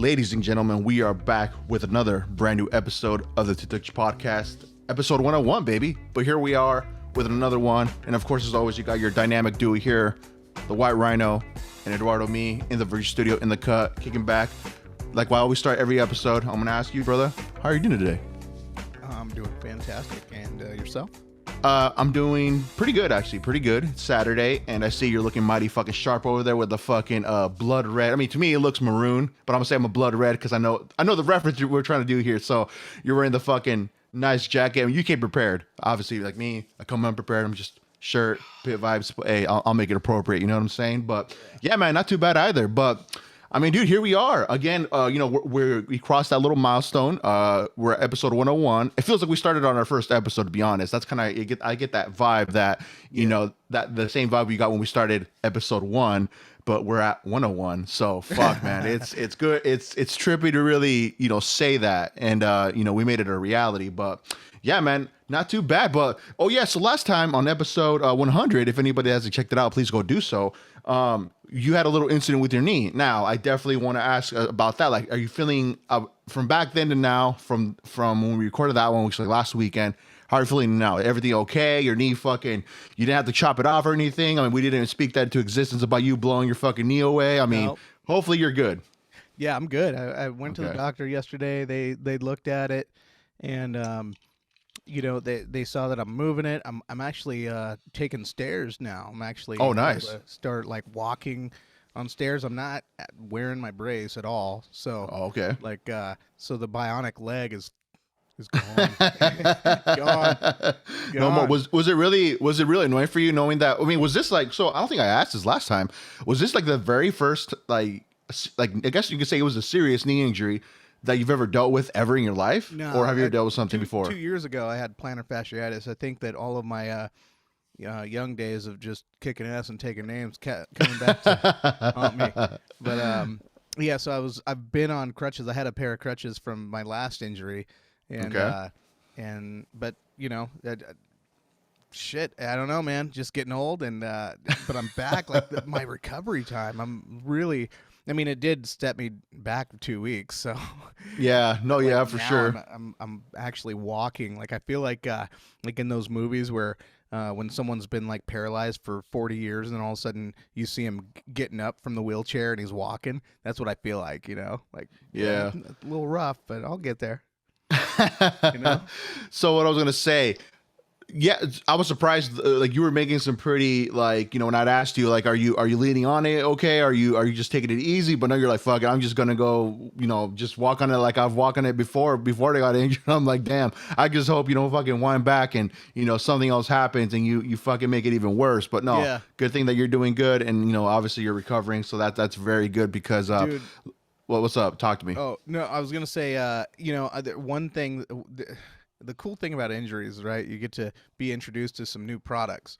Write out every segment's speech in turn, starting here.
Ladies and gentlemen, we are back with another brand new episode of the Touch Podcast, episode 101, baby. But here we are with another one. And of course, as always, you got your dynamic duo here, the White Rhino and Eduardo, me in the Virgin Studio in the cut, kicking back. Like while we start every episode, I'm going to ask you, brother, how are you doing today? I'm doing fantastic. And yourself? I'm doing pretty good, actually. Pretty good. It's Saturday, and I see you're looking mighty fucking sharp over there with the fucking blood red. I mean, to me, it looks maroon, but I'm gonna say I'm a blood red because I know the reference we're trying to do here. So you're wearing the fucking nice jacket. I mean, you came prepared. Obviously, like me, I come unprepared. I'm just shirt, pit vibes. Hey, I'll make it appropriate. You know what I'm saying? But yeah, man, not too bad either. But I mean, dude, here we are again. We crossed that little milestone. We're at episode 101. It feels like we started on our first episode, to be honest. That's kind of I get that vibe that that the same vibe we got when we started episode 1, but we're at 101. So fuck, man, it's good. It's trippy to really say that, and we made it a reality. But yeah, man, not too bad. But so last time on episode 100, if anybody hasn't checked it out, please go do so. You had a little incident with your knee. Now, I definitely want to ask about that. Like, are you feeling from back then to now, from when we recorded that one, which was like last weekend? How are you feeling now? Everything okay? Your knee fucking, you didn't have to chop it off or anything? I mean, we didn't even speak that into existence about you blowing your fucking knee away. I mean, Nope. Hopefully you're good. Yeah, I'm good. I went to the doctor yesterday. They looked at it, and they saw that I'm moving it. I'm actually taking stairs now. I'm actually nice. able to start like walking on stairs. I'm not wearing my brace at all. So Okay. so the bionic leg is gone. Gone. No more. Was it really annoying for you knowing that? I mean, was this like, so I don't think I asked this last time. Was this like the very first like I guess you could say it was a serious knee injury that you've ever dealt with ever in your life? No, or have you ever dealt with something before? 2 years ago, I had plantar fasciitis. I think that all of my young days of just kicking ass and taking names coming back to haunt me. But so I've been on crutches. I had a pair of crutches from my last injury, and shit, I don't know, man. Just getting old, and but I'm back. Like my recovery time, I'm really. I mean, it did step me back 2 weeks, so yeah, no, yeah, for sure. I'm actually walking. Like I feel like in those movies where when someone's been like paralyzed for 40 years and then all of a sudden you see him getting up from the wheelchair and he's walking. That's what I feel like, like yeah, a little rough, but I'll get there. So what I was gonna say. Yeah, I was surprised. Like you were making some pretty when I'd asked you are you leaning on it? Okay, are you just taking it easy? But now you're like, fuck it, I'm just gonna go, just walk on it like I've walked on it before they got injured. I'm like, damn, I just hope you don't fucking wind back and something else happens and you fucking make it even worse. But no, yeah. Good thing that you're doing good and obviously you're recovering, so that's very good because Dude. Well, what's up? Talk to me. Oh no, I was gonna say one thing. The cool thing about injuries, right? You get to be introduced to some new products.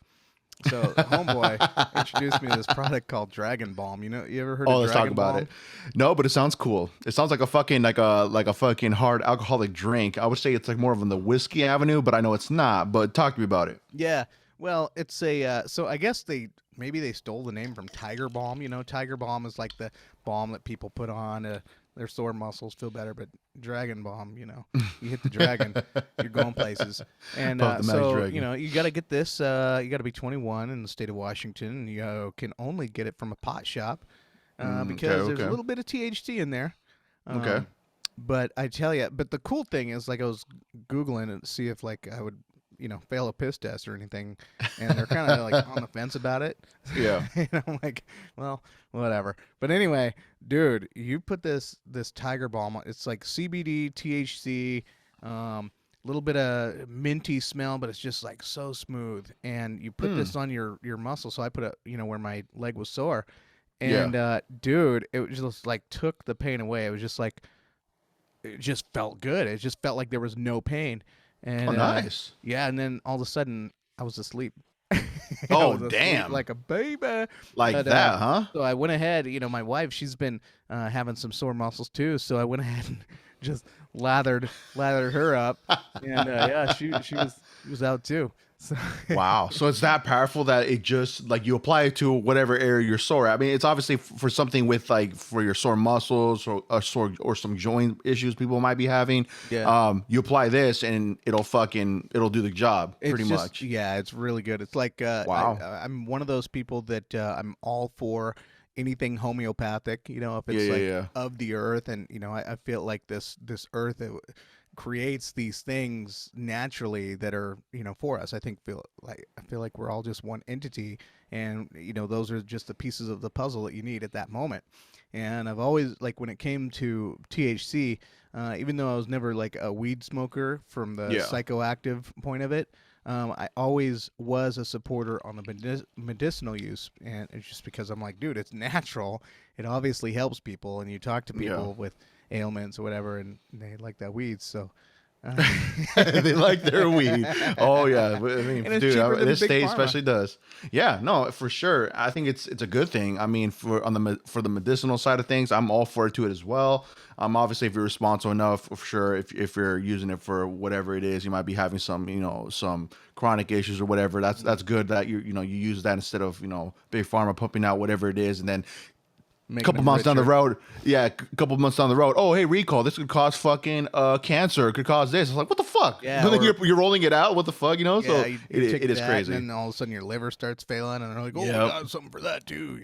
So homeboy introduced me to this product called Dragon Balm. You ever heard of Dragon Balm? Let's talk about it. No, but it sounds cool. It sounds like a fucking like a fucking hard alcoholic drink. I would say it's like more of on the whiskey avenue, but I know it's not. But talk to me about it. Yeah. Well, it's a so I guess maybe they stole the name from Tiger Balm. Tiger Balm is like the balm that people put on their sore muscles feel better, but Dragon Balm, you hit the dragon, you're going places. And you got to get this. You got to be 21 in the state of Washington. You can only get it from a pot shop because there's a little bit of THC in there. Okay. But I tell you, the cool thing is, like, I was Googling it to see if like I would fail a piss test or anything, and they're kind of like on the fence about it. Yeah. And I'm like, well, whatever. But anyway, dude, you put this Tiger Balm on. It's like CBD, THC, little bit of minty smell, but it's just like so smooth. And you put this on your muscle. So I put it, where my leg was sore, and dude, it was just like took the pain away. It was just like, it just felt good. It just felt like there was no pain. And, nice. Yeah, and then all of a sudden, I was asleep. Oh, damn. Like a baby. Like that, huh? So I went ahead, my wife, she's been having some sore muscles too, so I went ahead and just lathered her up, and yeah, she was out too. So Wow. So it's that powerful that it just like you apply it to whatever area you're sore at. I mean, it's obviously for something with like for your sore muscles or a sore or some joint issues people might be having. yeah, You apply this and it'll do the job it's pretty just much. yeah, it's really good. It's like Wow. I'm one of those people that I'm all for anything homeopathic. You know, if Yeah, it's yeah, like yeah. of the earth, and you know, I feel like this earth creates these things naturally that are for us. I feel like we're all just one entity, and those are just the pieces of the puzzle that you need at that moment. And I've always like when it came to THC, even though I was never like a weed smoker from the Yeah. psychoactive point of it. I always was a supporter on the medicinal use, and it's just because I'm like, dude, it's natural. It obviously helps people, and you talk to Yeah. people with ailments or whatever, and they like that weed. So, They like their weed. Oh yeah, but, I mean, and it's dude, cheaper than this big state pharma. especially does. Yeah, no, for sure. I think it's a good thing. I mean, for the medicinal side of things, I'm all for it to it as well. Obviously, if you're responsible enough, for sure. If you're using it for whatever it is, you might be having some chronic issues or whatever. That's good that you use that instead of big pharma pumping out whatever it is and then Making couple them months down the richer. road, yeah, a couple months down the road, oh hey, recall, this could cause fucking cancer, it could cause this. It's like, what the fuck? Yeah, But then or you're rolling it out, what the fuck, yeah, so you take it is that, crazy. and then all of a sudden your liver starts failing, and they're like, "Oh, we Yep. got something for that too,"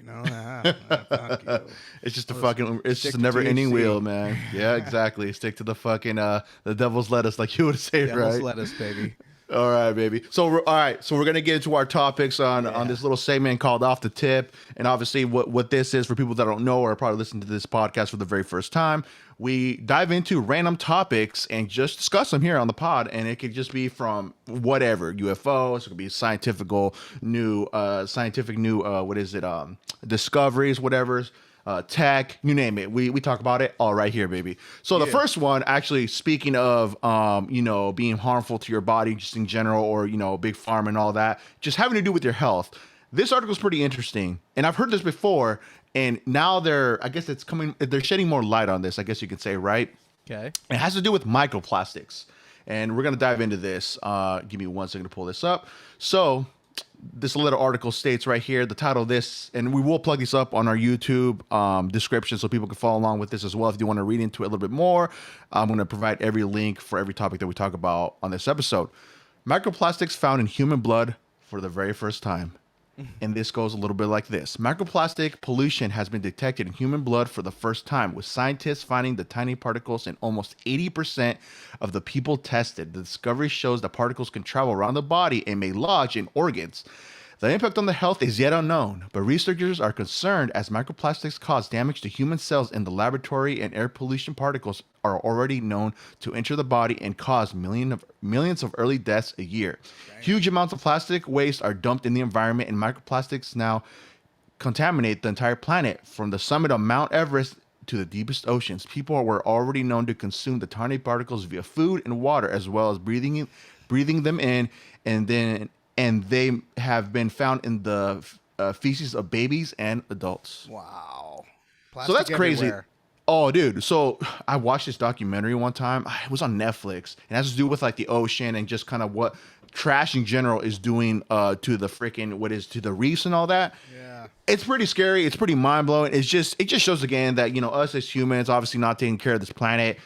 Fuck you. It's just a I'll just fucking it's stick just a to never ending THC. wheel, man. Yeah, exactly. Stick to the fucking the devil's lettuce, like you would say, Devil's right? lettuce, baby. All right, baby. So all right, so we're gonna get into our topics on Yeah. this little segment called Off the Tip, and obviously what this is for people that don't know or are probably listening to this podcast for the very first time. We dive into random topics and just discuss them here on the pod, and it could just be from whatever UFOs, it could be scientific new what is it discoveries, whatever. Tech, you name it. We talk about it all right here, baby. So the Yeah. first one, actually, speaking of, being harmful to your body just in general, or big pharma and all that, just having to do with your health. This article is pretty interesting, and I've heard this before, and now I guess they're shedding more light on this. I guess you could say, right? Okay. It has to do with microplastics, and we're gonna dive into this. Give me 1 second to pull this up. So this little article states right here the title of this, and we will plug this up on our YouTube description so people can follow along with this as well if you want to read into it a little bit more. I'm going to provide every link for every topic that we talk about on this episode. Microplastics found in human blood for the very first time. And this goes a little bit like this. Microplastic pollution has been detected in human blood for the first time, with scientists finding the tiny particles in almost 80% of the people tested. The discovery shows that particles can travel around the body and may lodge in organs. The impact on the health is yet unknown, but researchers are concerned as microplastics cause damage to human cells in the laboratory, and air pollution particles are already known to enter the body and cause millions of early deaths a year. Huge amounts of plastic waste are dumped in the environment, and microplastics now contaminate the entire planet. From the summit of Mount Everest to the deepest oceans, people were already known to consume the tiny particles via food and water, as well as breathing them in, and they have been found in the feces of babies and adults. Wow. So Plastic that's crazy. everywhere. Oh, dude. So I watched this documentary one time. It was on Netflix, and it has to do with like the ocean and just kind of what trash in general is doing to the to the reefs and all that. Yeah. It's pretty scary. It's pretty mind blowing. It just shows again that us as humans, obviously not taking care of this planet.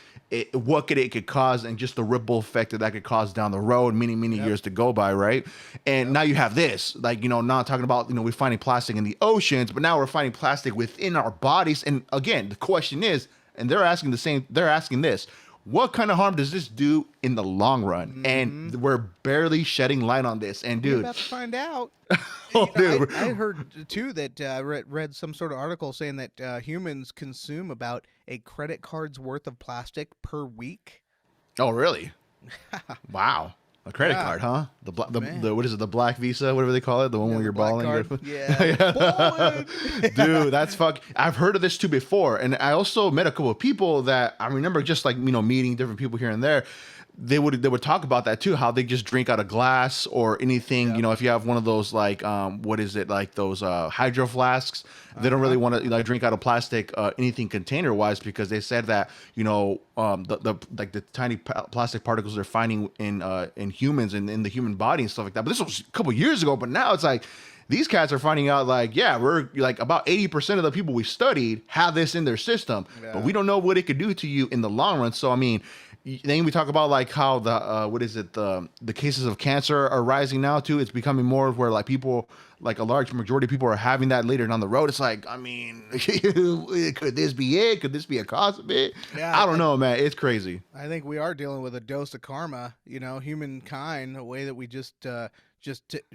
What it could cause, and just the ripple effect that could cause down the road, many years to go by, right? And now you have this, like not talking about we're finding plastic in the oceans, but now we're finding plastic within our bodies. And again, the question is, and they're asking this: what kind of harm does this do in the long run? And we're barely shedding light on this. And You're dude, about to find out. oh, dude, I heard too that read some sort of article saying that humans consume about a credit card's worth of plastic per week. oh really? Wow. A credit Yeah. card, huh? The Man. what is it? The black Visa, whatever they call it, the one Yeah, where the you're black balling. card. Yeah. Ballin'. Dude, that's fuck. I've heard of this too before, and I also met a couple of people that I remember just like meeting different people here and there. They would talk about that too, how they just drink out of glass or anything. Yep. You know, if you have one of those like what is it, like those hydro flasks, they don't really want to like drink out of plastic anything container wise, because they said that the like the tiny plastic particles they're finding in humans and in the human body and stuff like that. But this was a couple years ago, but now it's like these cats are finding out like, yeah, we're like about 80% of the people we studied have this in their system, but we don't know what it could do to you in the long run. So I mean, then we talk about like how the what is it, the cases of cancer are rising now too. It's becoming more where like people, like a large majority of people are having that later down the road. It's like, I mean, could this be it? Could this be a cause of it? Yeah, I don't know, man. It's crazy. I think we are dealing with a dose of karma. Humankind, a way that we just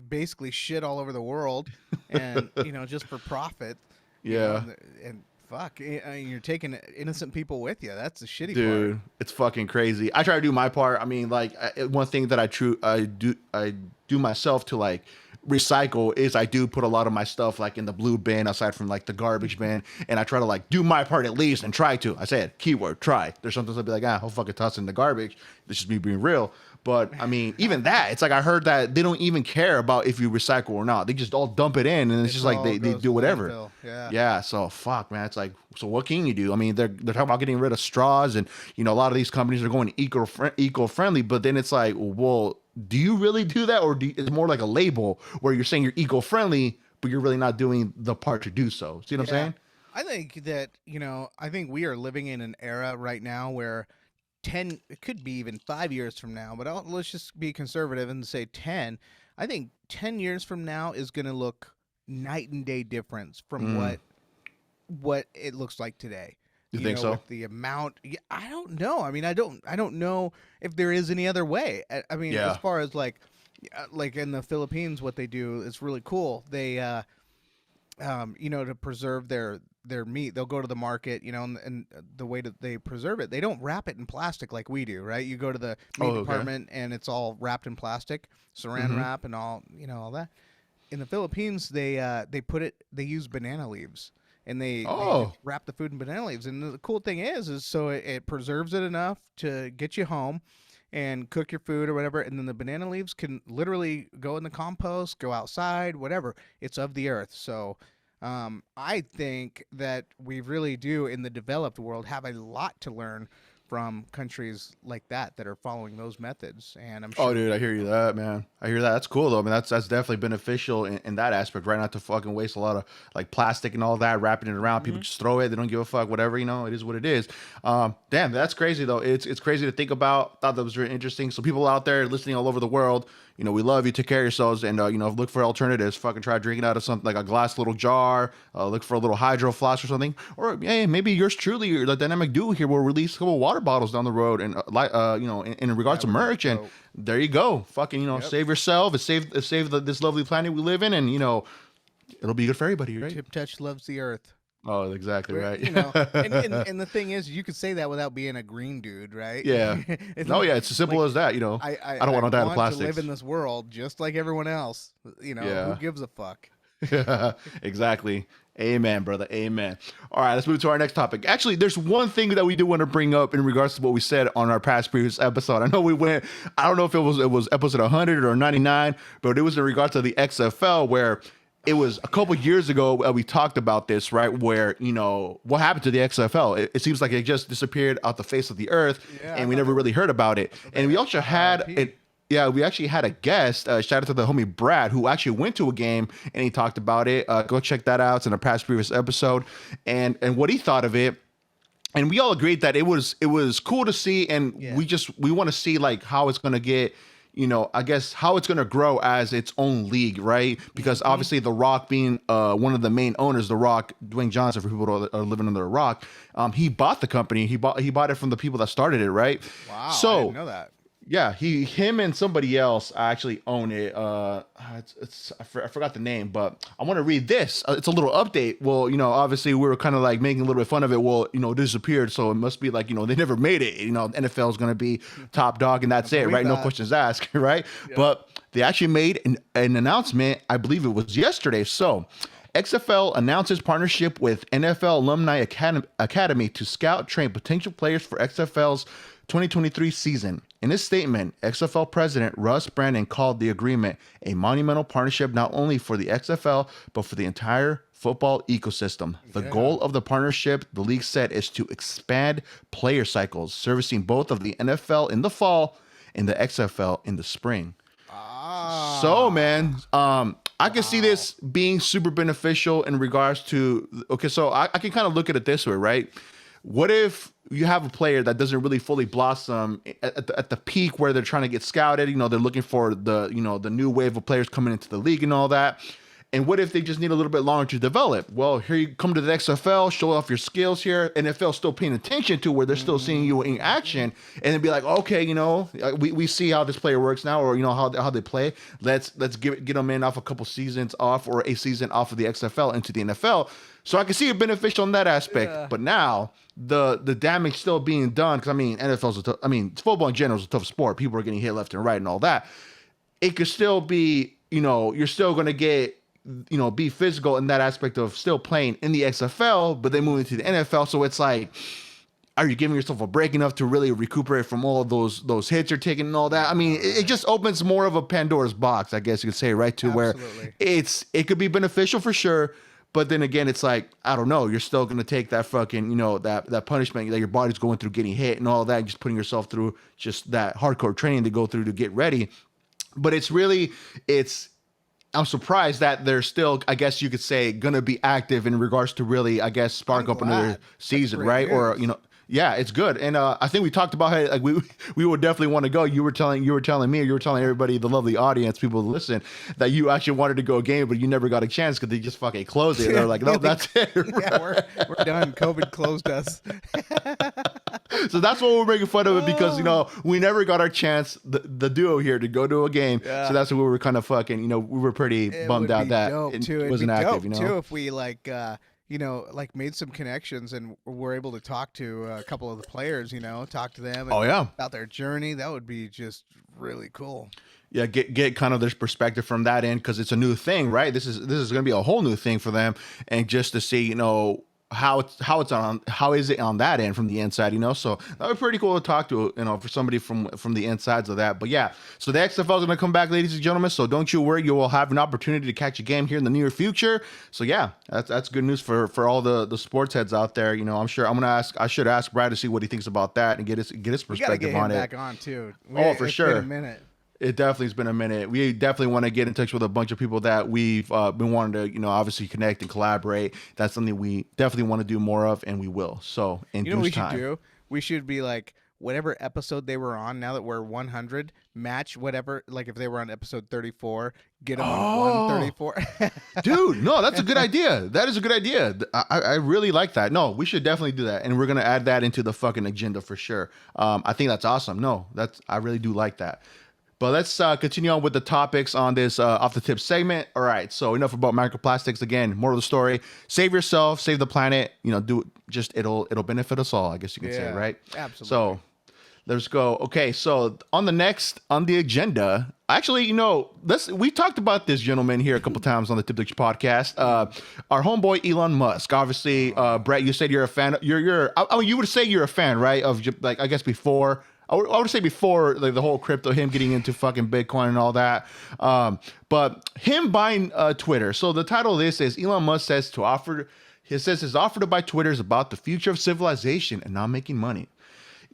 basically shit all over the world, and just for profit. Yeah. And fuck, you're taking innocent people with you. That's the shitty Dude, part. it's fucking crazy. I try to do my part. I mean, like one thing that I do myself to like recycle is I do put a lot of my stuff like in the blue bin aside from like the garbage bin, and I try to like do my part at least and try to. I said keyword try. There's sometimes I'll be like, I'll fucking toss it in the garbage. This is me being real. But I mean, even that, it's like I heard that they don't even care about if you recycle or not. They just all dump it in, and it's just like they do whatever. Landfill. Yeah. Yeah. So fuck, man. It's like, so what can you do? I mean, they're talking about getting rid of straws, and a lot of these companies are going eco-friendly. But then it's like, well, do you really do that, or it's more like a label where you're saying you're eco-friendly, but you're really not doing the part to do so? See what I'm saying? I think that I think we are living in an era right now where 10, it could be even 5 years from now, but let's just be conservative and say 10. I think 10 years from now is going to look night and day difference from what it looks like today. You think so? With the amount, I don't know. I mean, I don't know if there is any other way. I mean, as far as like in the Philippines, what they do is really cool. They to preserve their meat, they'll go to the market, and the way that they preserve it, they don't wrap it in plastic like we do, right? You go to the meat department and it's all wrapped in plastic, saran wrap and all that. In the Philippines, they use banana leaves, and they wrap the food in banana leaves. And the cool thing is so it preserves it enough to get you home and cook your food or whatever, and then the banana leaves can literally go in the compost, go outside, whatever. It's of the earth. So I think that we really do, in the developed world, have a lot to learn from countries like that are following those methods. And I'm sure. Oh, dude, I hear you that, man. I hear that. That's cool though. I mean, that's definitely beneficial in that aspect, right? Not to fucking waste a lot of like plastic and all that, wrapping it around. People just throw it. They don't give a fuck. Whatever, it is what it is. Damn, that's crazy though. It's crazy to think about. Thought that was really interesting. So people out there listening all over the world, we love you. Take care of yourselves, and look for alternatives. Fucking try drinking out of something like a glass little jar. Look for a little hydro flask or something. Or hey, maybe yours truly, or the dynamic duo here, will release a couple water bottles down the road, and in regards to merch, and there you go. Fucking save yourself, and save this lovely planet we live in, and it'll be good for everybody, right? Tip Touch loves the earth. Oh, exactly right. And the thing is, you could say that without being a green dude, right? Yeah. It's as simple as that. I don't want to die of plastics. To live in this world just like everyone else. Who gives a fuck? Exactly. Amen, brother. Amen. All right, let's move to our next topic. Actually, there's one thing that we do want to bring up in regards to what we said on our previous episode. I know we went, I don't know if it was episode 100 or 99, but it was in regards to the XFL, where it was a couple years ago we talked about this, right? Where, what happened to the XFL? It seems like it just disappeared off the face of the earth, and we never really heard about it. And we also had we actually had a guest, shout out to the homie Brad, who actually went to a game and he talked about it. Go check that out. It's in a previous episode, and what he thought of it. And we all agreed that it was cool to see, and we want to see like how it's gonna get. I guess how it's going to grow as its own league, right? Because obviously The Rock being one of the main owners, The Rock, Dwayne Johnson, for people that are living under a rock, he bought the company. He bought it from the people that started it, right? Wow, so, I didn't know that. Yeah, him and somebody else actually own it. I forgot the name, but I want to read this. It's a little update. Well, obviously we were kind of like making a little bit fun of it. Well, it disappeared, so it must be like they never made it. NFL is going to be top dog, and that's it, right? No questions asked, right? Yeah. But they actually made an announcement. I believe it was yesterday. So. XFL announces partnership with NFL Alumni Academy to scout train potential players for XFL's 2023 season. In his statement, XFL president Russ Brandon called the agreement a monumental partnership not only for the XFL, but for the entire football ecosystem. The goal of the partnership, the league said, is to expand player cycles, servicing both of the NFL in the fall and the XFL in the spring. So, man, I can see this being super beneficial in regards to, okay, so I can kind of look at it this way, right? What if you have a player that doesn't really fully blossom at the peak where they're trying to get scouted? They're looking for the new wave of players coming into the league and all that. And what if they just need a little bit longer to develop? Well, here you come to the XFL, show off your skills here. NFL still paying attention to where they're still seeing you in action, and then be like, okay, we see how this player works now, or how they play. Let's get them in off a couple seasons off, or a season off of the XFL into the NFL. So I can see it beneficial in that aspect. Yeah. But now the damage still being done, because football in general is a tough sport. People are getting hit left and right and all that. It could still be, you're still going to get. Be physical in that aspect of still playing in the XFL, but then moving to the NFL. So it's like, are you giving yourself a break enough to really recuperate from all of those hits you're taking and all that? I mean, it just opens more of a Pandora's box, I guess you could say, right? To Absolutely. Where it could be beneficial for sure. But then again, it's like, I don't know, you're still going to take that fucking, that punishment that your body's going through getting hit and all that, and just putting yourself through just that hardcore training to go through to get ready. But I'm surprised that they're still, I guess you could say, going to be active in regards to really, I guess, spark up another season, right? News. Or, yeah, it's good. And I think we talked about how like we would definitely want to go. You were telling me, or you were telling everybody, the lovely audience, people who listen, that you actually wanted to go a game, but you never got a chance because they just fucking closed it. They're like, no, that's it. Yeah, we're done. COVID closed us. So that's what we're making fun of it, because we never got our chance, the duo here, to go to a game. Yeah. So that's what we were kind of fucking, we were pretty bummed out that it wasn't active. Too, if we made some connections and were able to talk to a couple of the players, talk to them about their journey. That would be just really cool. Yeah, get kind of their perspective from that end, because it's a new thing, right? This is going to be a whole new thing for them, and just to see, how is it on that end from the inside, so that would be pretty cool to talk to, for somebody from the insides of that. But yeah, so the XFL is going to come back, ladies and gentlemen, so don't you worry, you will have an opportunity to catch a game here in the near future. So yeah, that's good news for all the sports heads out there. I'm sure I should ask Brad to see what he thinks about that and get his perspective on it. Back on too. For sure. Been a minute. It definitely has been a minute. We definitely want to get in touch with a bunch of people that we've been wanting to, obviously connect and collaborate. That's something we definitely want to do more of, and we will. So in due time. What we should do? We should be like, whatever episode they were on, now that we're 100, match whatever, like if they were on episode 34, get them on 134. Dude, no, that's a good idea. That is a good idea. I really like that. No, we should definitely do that. And we're going to add that into the fucking agenda for sure. I think that's awesome. No, I really do like that. But let's continue on with the topics on this off the tip segment. All right, so enough about microplastics. Again, moral of the story: save yourself, save the planet. It'll benefit us all, I guess you can say, right? Absolutely. So let's go. Okay, so on the agenda, actually, we talked about this gentleman here a couple times on the Tip podcast. Our homeboy Elon Musk. Obviously, Brett, you said you're a fan. You would say you're a fan, right? Of I guess before. I would say before the whole crypto, him getting into fucking Bitcoin and all that. But him buying Twitter. So the title of this is Elon Musk says his offer to buy Twitter is about the future of civilization and not making money.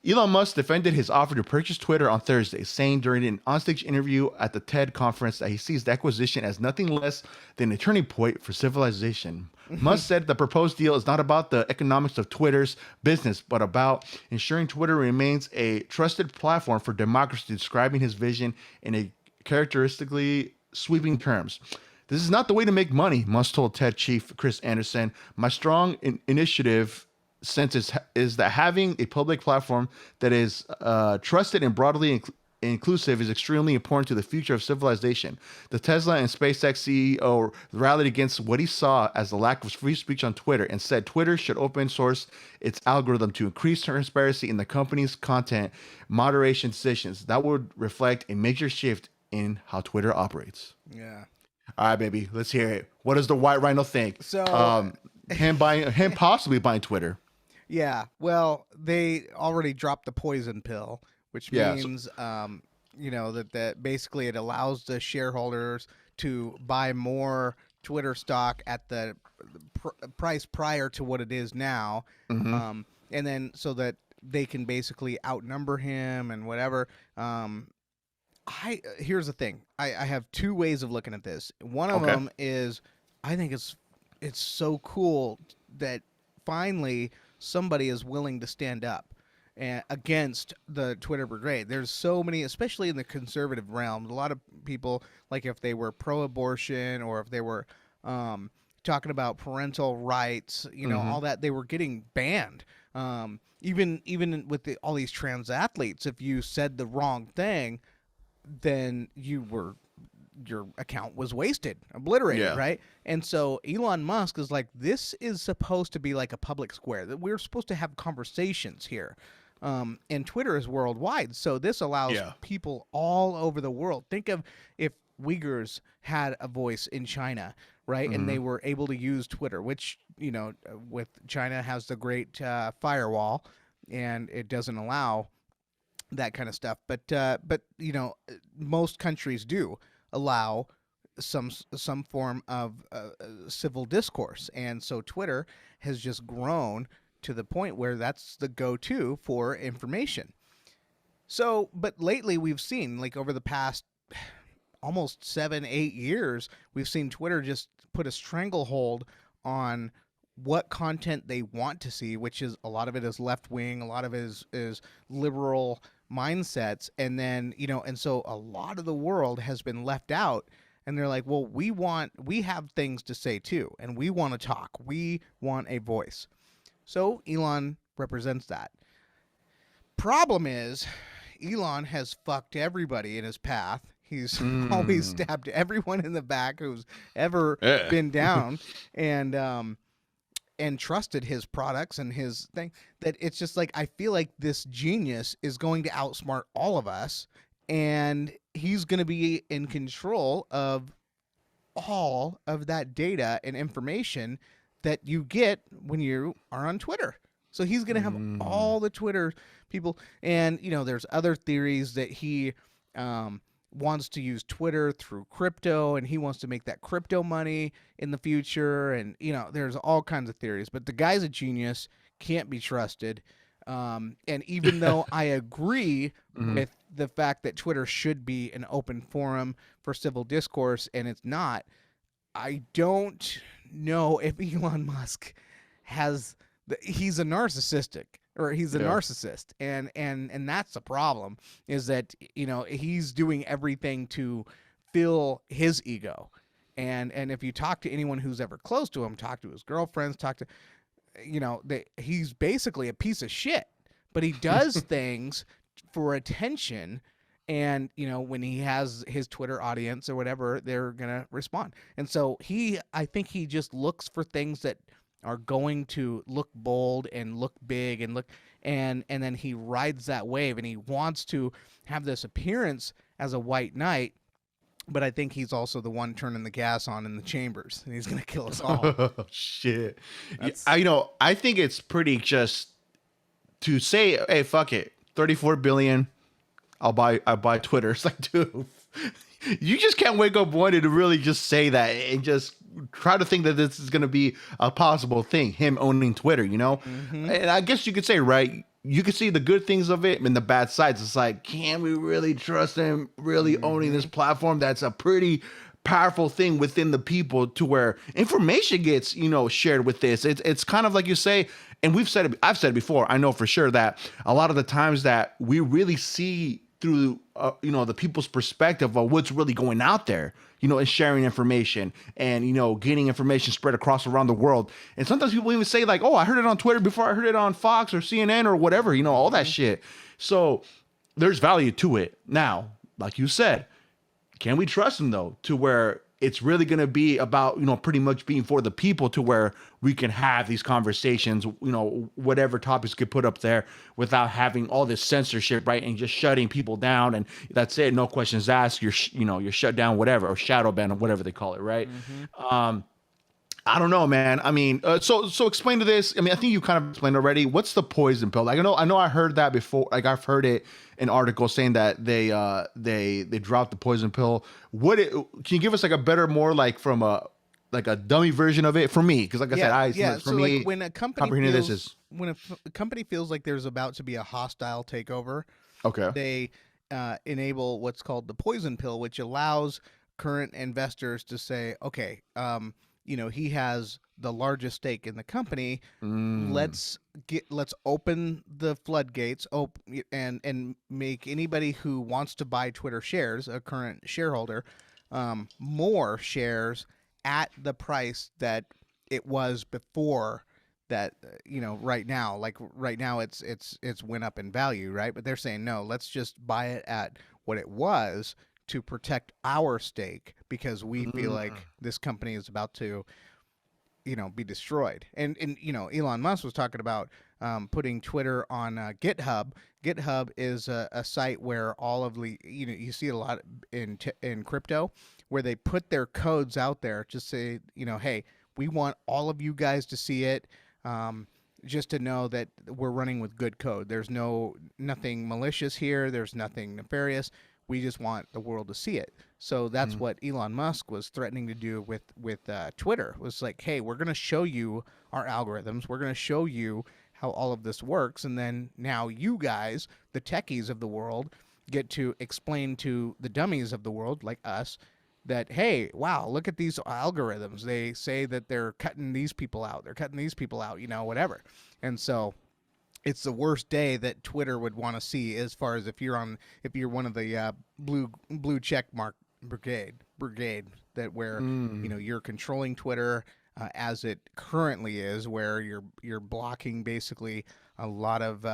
Elon Musk defended his offer to purchase Twitter on Thursday, saying during an onstage interview at the TED conference that he sees the acquisition as nothing less than a turning point for civilization. Musk said the proposed deal is not about the economics of Twitter's business, but about ensuring Twitter remains a trusted platform for democracy, describing his vision in a characteristically sweeping terms. This is not the way to make money, Musk told TED chief Chris Anderson. My strong initiative sense is that having a public platform that is trusted and broadly inclusive is extremely important to the future of civilization. The Tesla and SpaceX CEO rallied against what he saw as the lack of free speech on Twitter and said Twitter should open source its algorithm to increase transparency in the company's content moderation decisions. That would reflect a major shift in how Twitter operates. Yeah. All right, baby, let's hear it. What does the White Rhino think? So Him possibly buying Twitter. yeah, well, they already dropped the poison pill, which Yeah, means that basically it allows the shareholders to buy more Twitter stock at the price prior to what it is now, and then so that they can basically outnumber him and whatever. Here's the thing. I have two ways of looking at this. One of them is I think it's so cool that finally somebody is willing to stand up against the Twitter brigade. There's so many, especially in the conservative realm, a lot of people, like if they were pro-abortion or if they were talking about parental rights, all that, they were getting banned. Even with all these trans athletes, if you said the wrong thing, then your account was wasted, obliterated, right? And so Elon Musk is like, this is supposed to be like a public square, that we're supposed to have conversations here. And Twitter is worldwide, so this allows people all over the world. Think of if Uyghurs had a voice in China, right? And they were able to use Twitter, which, with China has the great firewall, and it doesn't allow that kind of stuff. But most countries do allow some form of civil discourse, and so Twitter has just grown to the point where that's the go-to for information. So, but lately we've seen, like over the past almost 7-8 years, we've seen Twitter just put a stranglehold on what content they want to see, which is a lot of it is left-wing, a lot of it is liberal mindsets, and then and so a lot of the world has been left out, and they're like, well, we have things to say too, and we want to talk, we want a voice. So Elon represents that. Problem is, Elon has fucked everybody in his path. He's always stabbed everyone in the back who's ever been down, and trusted his products and his thing. That it's just like, I feel like this genius is going to outsmart all of us, and he's going to be in control of all of that data and information that you get when you are on Twitter. So he's going to have all the Twitter people, and there's other theories that he wants to use Twitter through crypto, and he wants to make that crypto money in the future, and there's all kinds of theories. But the guy's a genius, can't be trusted. And even though I agree with the fact that Twitter should be an open forum for civil discourse, and it's not, I don't know if Elon Musk he's a narcissist, and that's the problem, is that he's doing everything to fill his ego, and if you talk to anyone who's ever close to him, talk to his girlfriends, talk to he's basically a piece of shit, but he does things for attention. And, when he has his Twitter audience or whatever, they're going to respond. And so I think he just looks for things that are going to look bold and look big and and then he rides that wave, and he wants to have this appearance as a white knight. But I think he's also the one turning the gas on in the chambers, and he's going to kill us all. Oh, shit. I think it's pretty just to say, hey, fuck it, 34 billion. I buy Twitter. It's like, dude, you just can't wake up one day to really just say that and just try to think that this is going to be a possible thing, him owning Twitter, And I guess you could say, right, you could see the good things of it and the bad sides. It's like, can we really trust him really owning this platform? That's a pretty powerful thing within the people, to where information gets, shared with this. It's kind of like you say, and I've said it before, I know for sure that a lot of the times that we really see through, the people's perspective of what's really going out there, and sharing information and, getting information spread across around the world. And sometimes people even say like, oh, I heard it on Twitter before I heard it on Fox or CNN or whatever, all that shit. So there's value to it. Now, like you said, can we trust him though, to where it's really going to be about, pretty much being for the people, to where we can have these conversations, whatever topics get put up there without having all this censorship, right? And just shutting people down. And that's it. No questions asked. You're shut down, whatever, or shadow ban or whatever they call it. Right. I don't know, man. I mean, so explain to this. I mean, I think you kind of explained already. What's the poison pill? Like, I know I heard that before. Like, I've heard it in articles saying that they dropped the poison pill. Can you give us like a better, more like from a dummy version of it for me? Because like I said, for me, like when a company feels like there's about to be a hostile takeover, okay, they enable what's called the poison pill, which allows current investors to say, okay, he has the largest stake in the company. Let's open the floodgates, and make anybody who wants to buy Twitter shares, a current shareholder, more shares at the price that it was before that. Right now it's went up in value, right? But they're saying no, let's just buy it at what it was to protect our stake, because we feel like this company is about to, be destroyed. And Elon Musk was talking about putting Twitter on GitHub. GitHub is a site where all of the, you see a lot in crypto, where they put their codes out there to say, hey, we want all of you guys to see it. Just to know that we're running with good code. There's nothing malicious here. There's nothing nefarious. We just want the world to see it. So that's what Elon Musk was threatening to do with Twitter. It was like, hey, we're going to show you our algorithms. We're going to show you how all of this works. And then now you guys, the techies of the world, get to explain to the dummies of the world, like us, that, hey, wow, look at these algorithms. They say that they're cutting these people out. They're cutting these people out, whatever. And so it's the worst day that Twitter would want to see, as far as if you're one of the blue check mark brigade, that where you're controlling Twitter as it currently is, where you're blocking basically a lot of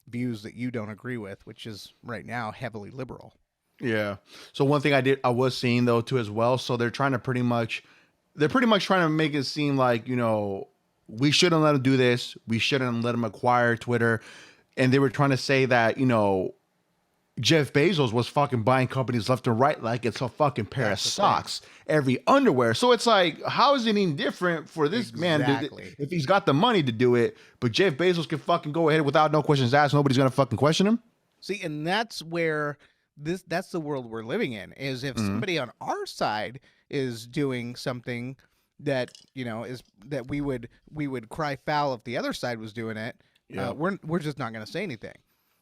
views that you don't agree with, which is right now heavily liberal. Yeah. So one thing I was seeing though too as well. So they're pretty much trying to make it seem like, we shouldn't let them do this. We shouldn't let them acquire Twitter. And they were trying to say that, Jeff Bezos was fucking buying companies left and right like it's a fucking pair of socks, every underwear. So it's like, how is it any different for this man if he's got the money to do it, but Jeff Bezos can fucking go ahead without no questions asked. Nobody's going to fucking question him. See, and that's where that's the world we're living in, is if somebody on our side is doing something that is that we would cry foul if the other side was doing it. We're just not going to say anything,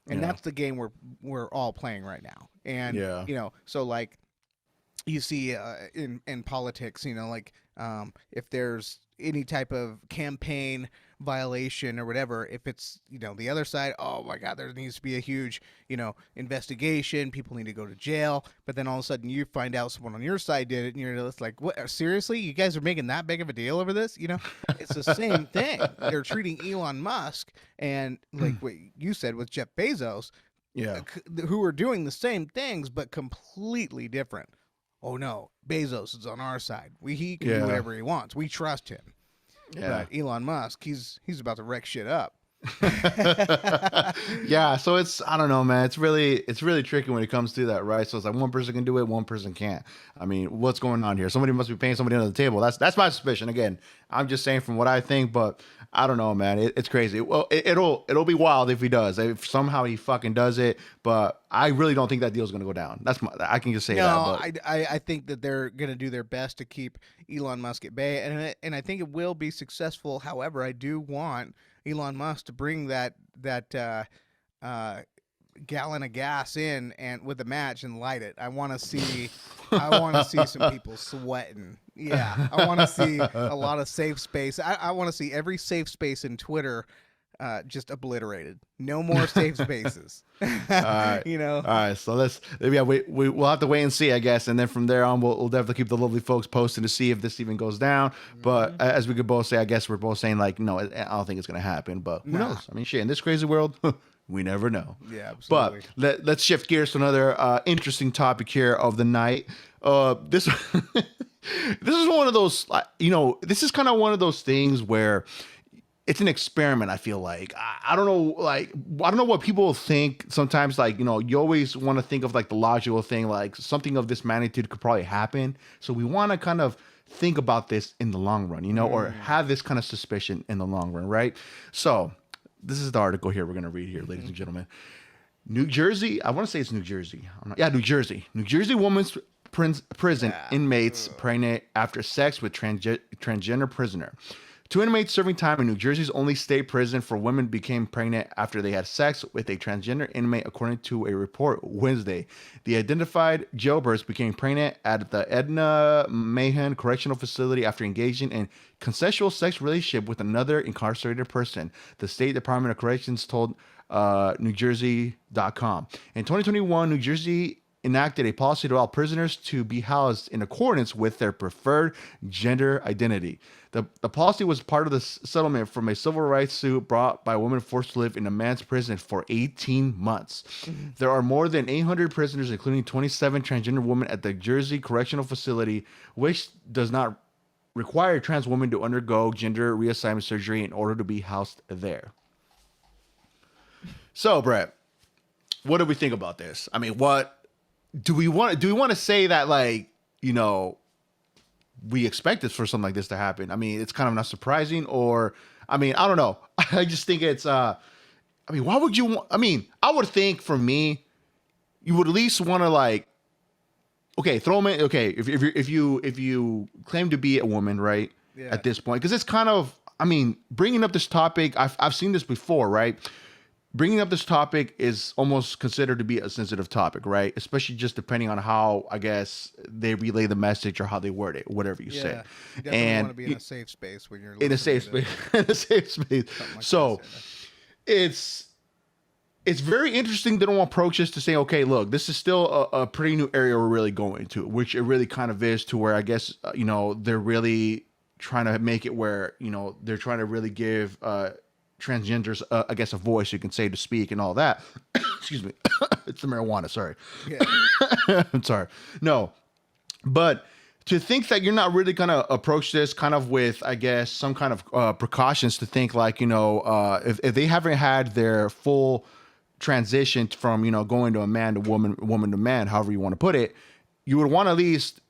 and that's the game we're all playing right now. And so like you see in politics, if there's any type of campaign violation or whatever, if it's the other side, oh my god, there needs to be a huge investigation, people need to go to jail, but then all of a sudden you find out someone on your side did it, and you're just like, what, seriously, you guys are making that big of a deal over this? It's the same thing. They're treating Elon Musk and like what you said with Jeff Bezos, who are doing the same things but completely different. Oh no, Bezos is on our side. He can do whatever he wants. We trust him. Yeah. But Elon Musk, he's about to wreck shit up. Yeah, so I don't know, man. It's really tricky when it comes to that, right? So it's like one person can do it, one person can't. I mean, what's going on here? Somebody must be paying somebody under the table. That's my suspicion. Again, I'm just saying from what I think, but I don't know, man. It's crazy. Well, it'll be wild if he does. If somehow he fucking does it, but I really don't think that deal's gonna go down. I can just say that. But I think that they're gonna do their best to keep Elon Musk at bay, and I think it will be successful. However, I do want Elon Musk to bring that gallon of gas in and with a match and light it. I want to see some people sweating. Yeah, I want to see a lot of safe space. I want to see every safe space in Twitter just obliterated. No more safe spaces. All right. All right. So we'll have to wait and see, I guess, and then from there on, we'll definitely keep the lovely folks posted to see if this even goes down. But as we could both say, I guess we're both saying like, no, I don't think it's gonna happen. But who knows? I mean, shit, in this crazy world, We never know. Yeah, absolutely. But let's shift gears to another interesting topic here of the night. This this is one of those, this is kind of one of those things where it's an experiment. I feel like I don't know, like I don't know what people think sometimes. Like, you always want to think of like the logical thing, like something of this magnitude could probably happen. So we want to kind of think about this in the long run, or have this kind of suspicion in the long run, right? So this is the article here we're going to read here, ladies and gentlemen. New Jersey, I want to say it's New Jersey. New Jersey. New Jersey woman's prison inmates pregnant after sex with transgender prisoner. 2 inmates serving time in New Jersey's only state prison for women became pregnant after they had sex with a transgender inmate, according to a report Wednesday. The identified jailbirds became pregnant at the Edna Mahan Correctional Facility after engaging in consensual sex relationship with another incarcerated person, the State Department of Corrections told NewJersey.com. In 2021, New Jersey enacted a policy to allow prisoners to be housed in accordance with their preferred gender identity. The policy was part of the settlement from a civil rights suit brought by a woman forced to live in a man's prison for 18 months. There are more than 800 prisoners, including 27 transgender women at the Jersey Correctional Facility, which does not require trans women to undergo gender reassignment surgery in order to be housed there. So, Brett, what do we think about this? I mean, what do we want to say that, like, we expect this for something like this to happen? I mean, it's kind of not surprising, or, I mean, I don't know. I just think it's, why would you want, I would think for me, you would at least want to, like, okay, throw them in, okay, if you claim to be a woman, right, at this point, because it's kind of, bringing up this topic, I've seen this before, right? Bringing up this topic is almost considered to be a sensitive topic, right? Especially just depending on how, I guess, they relay the message or how they word it, whatever you say. You definitely want to be in a safe space when you're in a safe space. In a safe space. Like so it's very interesting they don't approach this to say, okay, look, this is still a pretty new area we're really going to, which it really kind of is, to where I guess, they're really trying to make it where, they're trying to really give transgenders, I guess, a voice, you can say, to speak and all that. Excuse me. It's the marijuana. Sorry. Yeah. I'm sorry. No, but to think that you're not really going to approach this kind of with, I guess, some kind of precautions, to think like, if they haven't had their full transition from, going to a man to woman, woman to man, however you want to put it, you would want to at least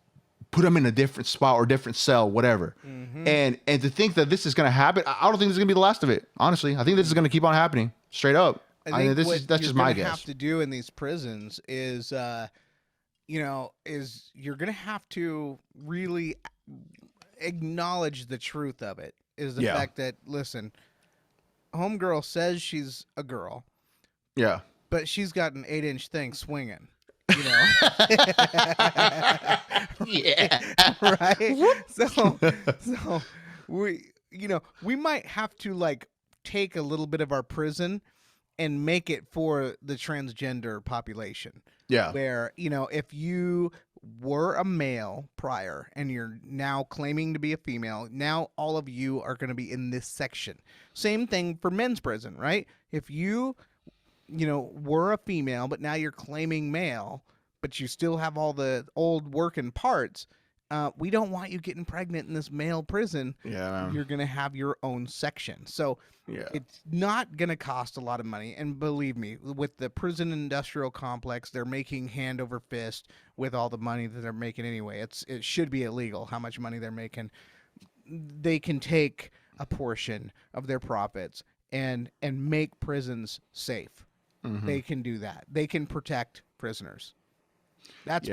put them in a different spot or different cell, whatever. Mm-hmm. And to think that this is going to happen, I don't think this is going to be the last of it. Honestly, I think this is going to keep on happening straight up. That's just my guess. Have to do in these prisons is, is you're going to have to really acknowledge the truth of it. Is the fact that, listen, homegirl says she's a girl. Yeah. But she's got an 8-inch thing swinging. Yeah. Right. So we might have to, like, take a little bit of our prison and make it for the transgender population. Yeah. Where, if you were a male prior and you're now claiming to be a female, now all of you are going to be in this section. Same thing for men's prison, right? If you were a female, but now you're claiming male, but you still have all the old working parts, we don't want you getting pregnant in this male prison. Yeah. You're going to have your own section. So it's not going to cost a lot of money. And believe me, with the prison industrial complex, they're making hand over fist with all the money that they're making anyway. It should be illegal how much money they're making. They can take a portion of their profits and make prisons safe. Mm-hmm. They can do that. They can protect prisoners. That's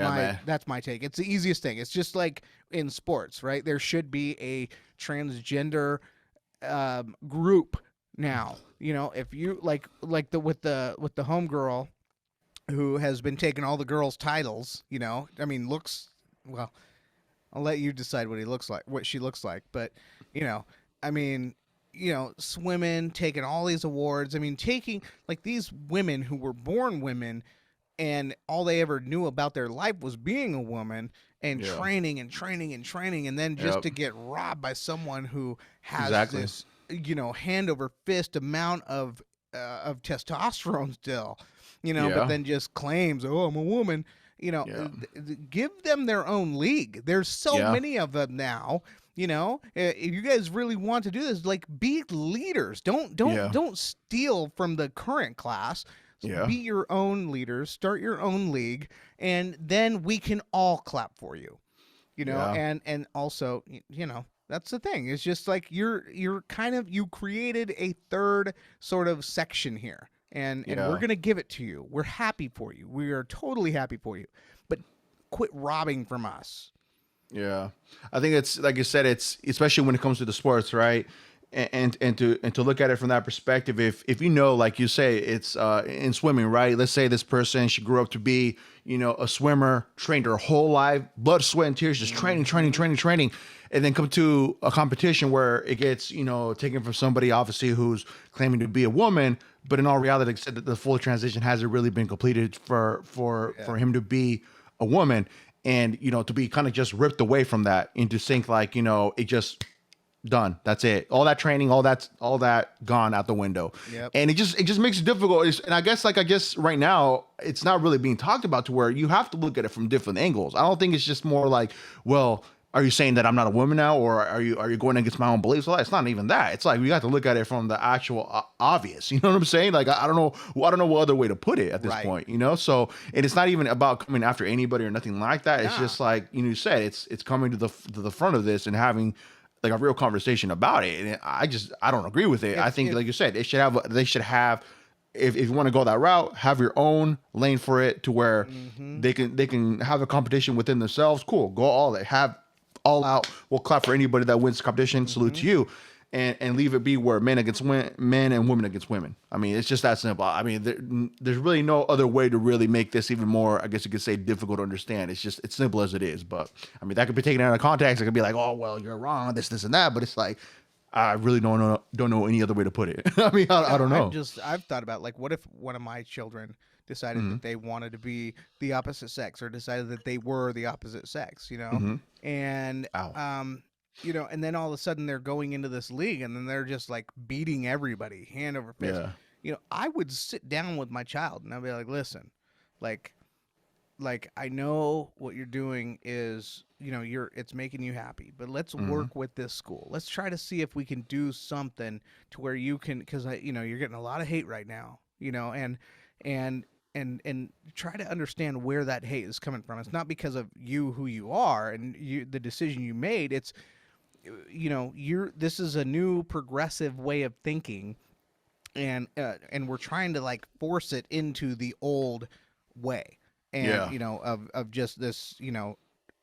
my take. It's the easiest thing. It's just like in sports, right? There should be a transgender group now. If you like with the homegirl who has been taking all the girls' titles, looks, well, I'll let you decide what she looks like, but swimming, taking all these awards. Taking, like, these women who were born women and all they ever knew about their life was being a woman, and training and training and training. And then just to get robbed by someone who has this, hand over fist amount of of testosterone still, but Yeah. then just claims, oh, I'm a woman. Yeah. Give them their own league. There's so Yeah. many of them now. If you guys really want to do this, like, be leaders. Yeah. Don't steal from the current class. Yeah. Be your own leaders. Start your own league, and then we can all clap for you. Yeah. And also, that's the thing. It's just like you're kind of, you created a third sort of section here, and we're Yeah. gonna give it to you. We're happy for you. We are totally happy for you. But quit robbing from us. Yeah, I think it's like you said. It's especially when it comes to the sports, right? And to look at it from that perspective, if you know, like you say, it's in swimming, right? Let's say this person, she grew up to be, a swimmer, trained her whole life, blood, sweat, and tears, just training, and then come to a competition where it gets, taken from somebody obviously who's claiming to be a woman, but in all reality, like I said, that the full transition hasn't really been completed for him to be a woman. And to be kind of just ripped away from that and to think like it just done, that's it, all that training, all that gone out the window. Yep. And it just makes it difficult. And I guess right now it's not really being talked about, to where you have to look at it from different angles. I don't think it's just more like, well, are you saying that I'm not a woman now, or are you going against my own beliefs? Well, it's not even that. It's like we got to look at it from the actual obvious. You know what I'm saying? Like I don't know what other way to put it at this Right. point. So, and it's not even about coming after anybody or nothing like that. It's Nah. just like you said, it's coming to the front of this and having like a real conversation about it. And I don't agree with it. I think, like you said, they should have. If you want to go that route, have your own lane for it, to where they can have a competition within themselves. Cool, go all out. We'll clap for anybody that wins the competition. Salute to you, and leave it be where men against men and women against women. I mean, it's just that simple. I mean, there's really no other way to really make this even more, I guess you could say, difficult to understand. It's simple as it is. But I mean, that could be taken out of context. It could be like, oh well, you're wrong, this and that. But it's like, I really don't know any other way to put it. I mean, I don't know. I've thought about, like, what if one of my children decided that they wanted to be the opposite sex, or decided that they were the opposite sex, and Ow. and then all of a sudden they're going into this league, and then they're just like beating everybody hand over fist. Yeah. I would sit down with my child and I'd be like, listen, like I know what you're doing is, it's making you happy, but let's work with this school. Let's try to see if we can do something to where you can, because you're getting a lot of hate right now, and try to understand where that hate is coming from. It's not because of you, who you are, and the decision you made. It's, this is a new progressive way of thinking, and we're trying to like force it into the old way. And of just this,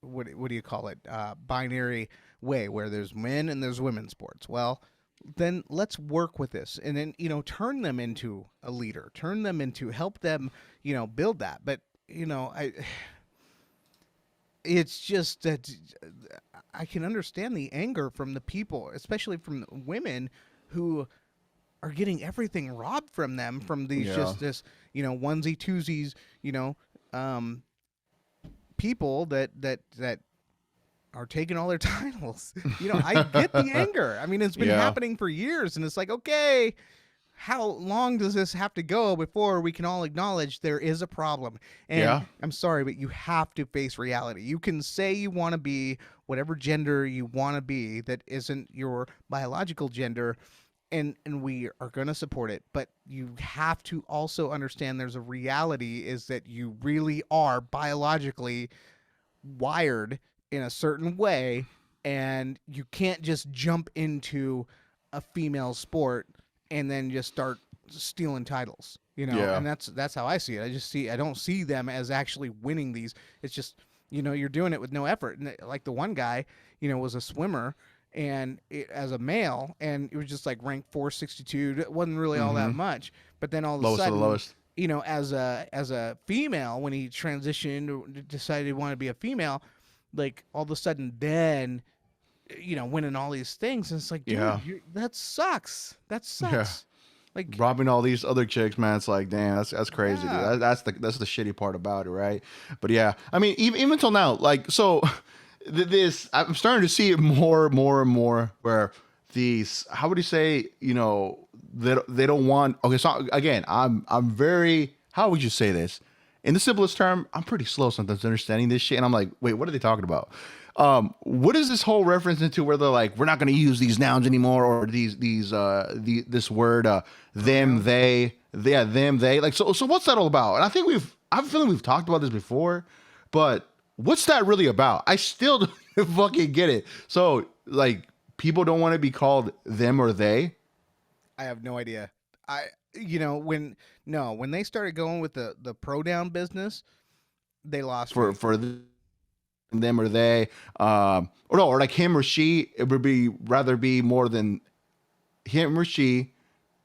what do you call it, binary way, where there's men and there's women's sports. Well, then let's work with this, and then turn them into a leader, help them build that. But it's just that I can understand the anger from the people, especially from the women who are getting everything robbed from them, from these just this onesie twosies, people that are taking all their titles. I get the anger. I mean, it's been happening for years, and it's like, okay, how long does this have to go before we can all acknowledge there is a problem? And I'm sorry, but you have to face reality. You can say you want to be whatever gender you want to be that isn't your biological gender, and we are going to support it, but you have to also understand there's a reality, is that you really are biologically wired in a certain way, and you can't just jump into a female sport and then just start stealing titles, and that's how I see it. I don't see them as actually winning these. It's just, you're doing it with no effort. And like the one guy, was a swimmer, and as a male, and it was just like ranked 462. It wasn't really all that much, but then all of a sudden, as a female, when he transitioned, decided he wanted to be a female, like all of a sudden then, winning all these things, and it's like, dude, that sucks. Like robbing all these other chicks, man. It's like, damn, that's crazy, dude. That's the shitty part about it, right? But yeah, I mean, even until now, like, so this, I'm starting to see it more and more, where these, how would you say, they don't want. Okay, so again, I'm very. How would you say this? In the simplest term, I'm pretty slow sometimes understanding this shit, and I'm like, wait, what are they talking about? What is this whole reference into where they're like, we're not going to use these nouns anymore, or this word, them, they, yeah, them, they, like, so what's that all about? And I have a feeling we've talked about this before, but what's that really about? I still don't fucking get it. So, like, people don't want to be called them or they. I have no idea. When they started going with the pronoun business, they lost me. For them or they, or no, or like him or she. It would be rather be more than him or she.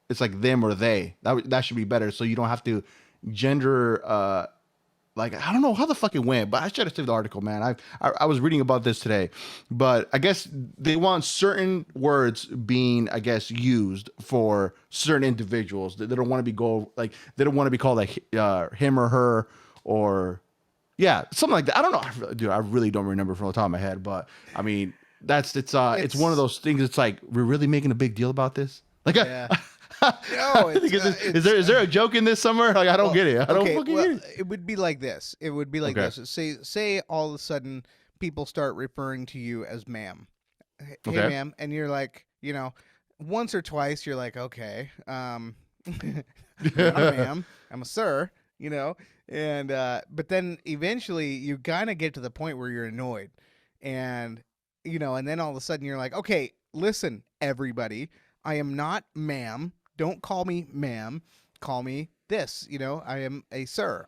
It's like them or they. That should be better. So you don't have to gender. Like, I don't know how the fuck it went, but I should have saved the article, man. I was reading about this today, but I guess they want certain words being, I guess, used for certain individuals. They don't want to they don't want to be called like him or her, or yeah, something like that. I don't know, dude. I really don't remember from the top of my head, but I mean, it's one of those things. It's like, we're really making a big deal about this. Like, Yeah. No, is there a joke in this somewhere? Like, I don't get it. I don't fucking get it. It would be like this. It would be like Okay. this. Say all of a sudden people start referring to you as ma'am. Hey, Okay. ma'am, and you're like, once or twice you're like, okay, I'm not a ma'am, I'm a sir, and but then eventually you kind of get to the point where you're annoyed, and and then all of a sudden you're like, okay, listen, everybody, I am not ma'am. Don't call me ma'am. Call me this. I am a sir.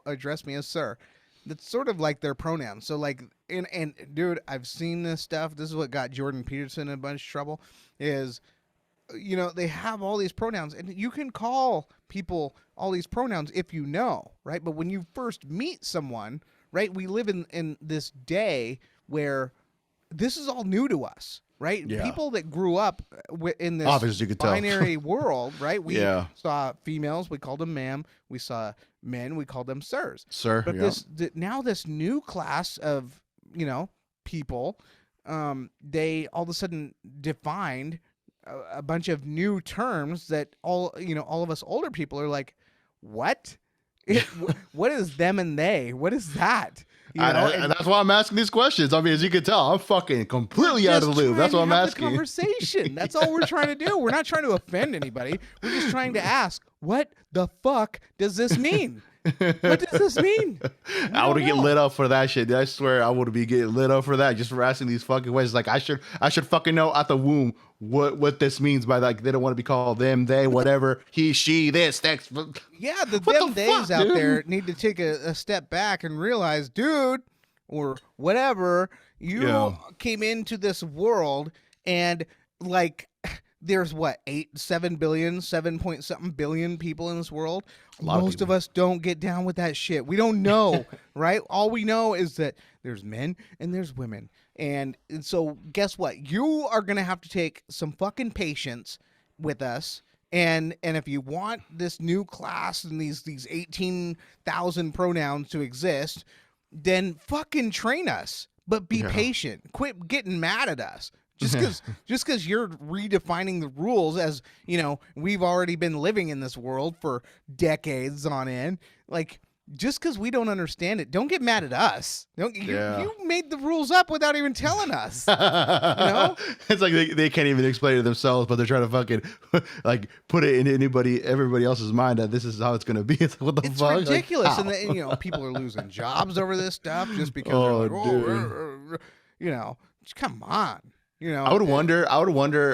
Address me as sir. That's sort of like their pronouns. So like, and dude, I've seen this stuff. This is what got Jordan Peterson in a bunch of trouble. Is they have all these pronouns, and you can call people all these pronouns if you know, right? But when you first meet someone, right? We live in this day where this is all new to us. Right? Yeah. People that grew up in this Obviously, you could tell. binary world, right? We Yeah. saw females, we called them ma'am. We saw men, we called them sirs. Sir. But Yeah. now this new class of people, they all of a sudden defined a bunch of new terms that all of us older people are like, what? What is them and they? What is that? And that's why I'm asking these questions. I mean, as you can tell, I'm fucking completely out of the loop. That's what I'm asking. The conversation. That's all we're trying to do. We're not trying to offend anybody. We're just trying to ask, what the fuck does this mean? What does this mean? I would get lit up for that shit. I swear I would be getting lit up for that just for asking these fucking questions. Like, I should fucking know at the womb what this means by, like, they don't want to be called them, they, whatever, he, she, this, that. Yeah, them days out there need to take a step back and realize, dude, or whatever, you came into this world and like there's what, 7 billion, 7 point something billion people in this world. Most of us don't get down with that shit. We don't know, right? All we know is that there's men and there's women. And so guess what? You are going to have to take some fucking patience with us. And if you want this new class and these 18,000 pronouns to exist, then fucking train us. But be patient. Quit getting mad at us. Just because you're redefining the rules, as we've already been living in this world for decades on end. Like, just because we don't understand it, don't get mad at us. You made the rules up without even telling us. It's like they can't even explain it themselves, but they're trying to fucking like put it in everybody else's mind that this is how it's gonna be. It's like, what the fuck? It's ridiculous, like, and then, people are losing jobs over this stuff just because they're like, come on. I would wonder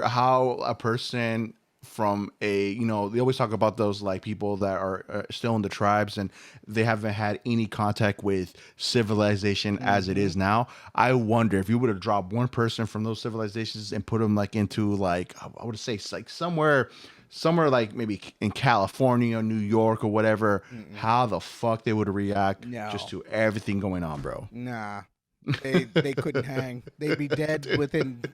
how a person from they always talk about those like people that are still in the tribes and they haven't had any contact with civilization as it is now. I wonder if you would have dropped one person from those civilizations and put them like into like, I would say like somewhere like maybe in California or New York or whatever, how the fuck they would react just to everything going on, bro. Nah. They couldn't hang. They'd be dead within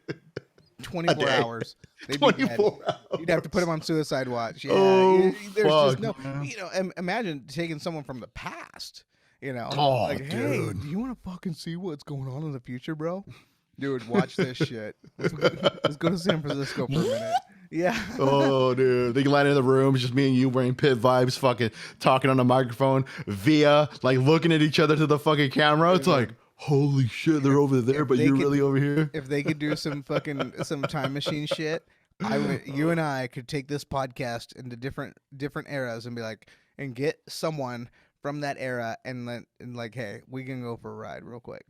24 hours. They'd 24 be hours. You'd have to put them on suicide watch. Yeah. Oh, there's fuck. just no. Imagine taking someone from the past. Oh, like, hey, dude. do you want to fucking see what's going on in the future, bro? Dude, watch this shit. Let's go to San Francisco for a minute. Yeah. Oh, dude. They land in the room, it's just me and you wearing Pit Vibes, fucking talking on the microphone via, like, looking at each other to the fucking camera. It's like, holy shit, they're over there, but you're really over here. If they could do some time machine shit, you and I could take this podcast into different eras and be like, and get someone from that era and like, hey, we can go for a ride real quick.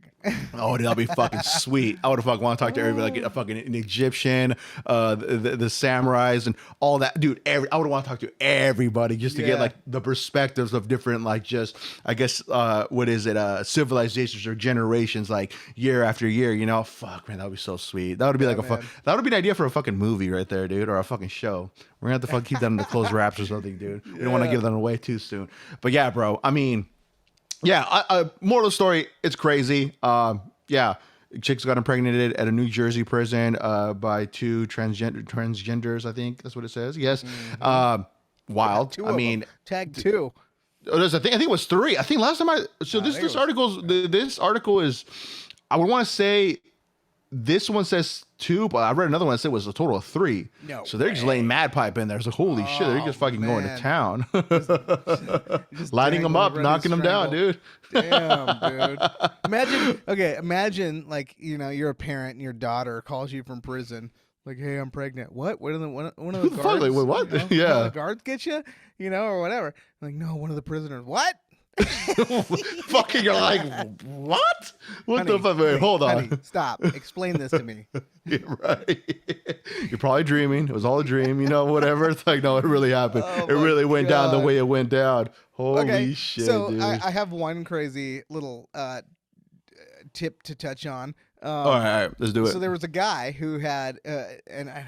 Oh, dude, that'd be fucking sweet. I would fucking want to talk to everybody, like a fucking an Egyptian, the samurais and all that, dude. I would want to talk to everybody just to get like the perspectives of different, like, just, I guess, what is it, civilizations or generations, like year after year. You know, fuck, man, that would be so sweet. That would be like that would be an idea for a fucking movie right there, dude, or a fucking show. We're gonna have to fucking keep that in the closed wraps or something, dude. We don't want to give them away too soon. But yeah, bro. I mean, yeah. Moral of the story: it's crazy. Yeah, chicks got impregnated at a New Jersey prison by two transgenders. I think that's what it says. Yes. Wild. I mean, tag two. There's I think it was three. I think last time this article is. I would want to say. This one says two, but I read another one that said it was a total of three. No so they're just laying mad pipe in there. So holy shit, they're just fucking going to town. Lighting them up, knocking them down, dude. Damn, dude. Imagine like, you know, you're a parent and your daughter calls you from prison. Like, hey, I'm pregnant. What? One of the guards? Wait, what? You know, yeah. One of the guards get you? You know, or whatever. Like, no, one of the prisoners. What? Fucking, you're like, what? What honey, the fuck? Wait, hold on. Honey, stop. Explain this to me. Yeah, right. You're probably dreaming. It was all a dream, you know, whatever. It's like, no, it really happened. It really went down the way it went down. Holy shit, so dude. I have one crazy little tip to touch on. All right, let's do it. So there was a guy who had, and I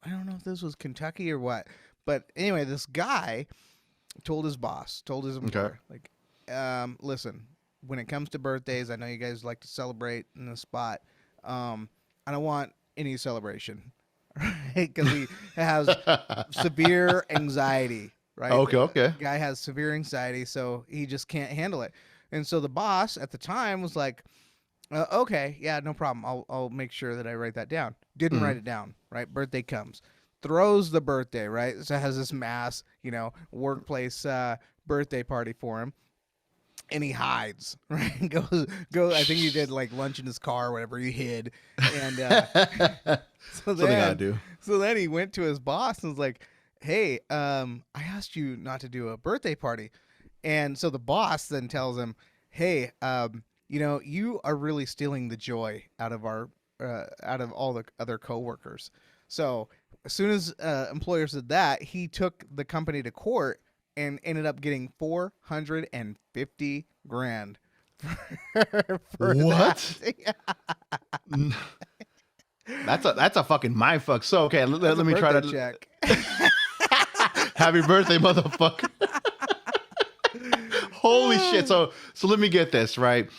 don't know if this was Kentucky or what, but anyway, this guy told his employer, like, listen, when it comes to birthdays, I know you guys like to celebrate in the spot. I don't want any celebration, right? Because he has severe anxiety, right? Okay. The guy has severe anxiety, so he just can't handle it. And so the boss at the time was like, okay, yeah, no problem. I'll make sure that I write that down. Didn't write it down, right? Birthday comes. Throws the birthday, right? So has this mass, you know, workplace birthday party for him. And he hides, right? Goes. I think he did like lunch in his car or whatever. He hid. And so then he went to his boss and was like, hey, I asked you not to do a birthday party. And so the boss then tells him, hey, you know, you are really stealing the joy out of all the other coworkers. So as soon as employer said that, he took the company to court and ended up getting $450,000 for what? That. That's a fucking mind fuck. So okay, let me try to check. Happy birthday, motherfucker. Holy shit. So let me get this right.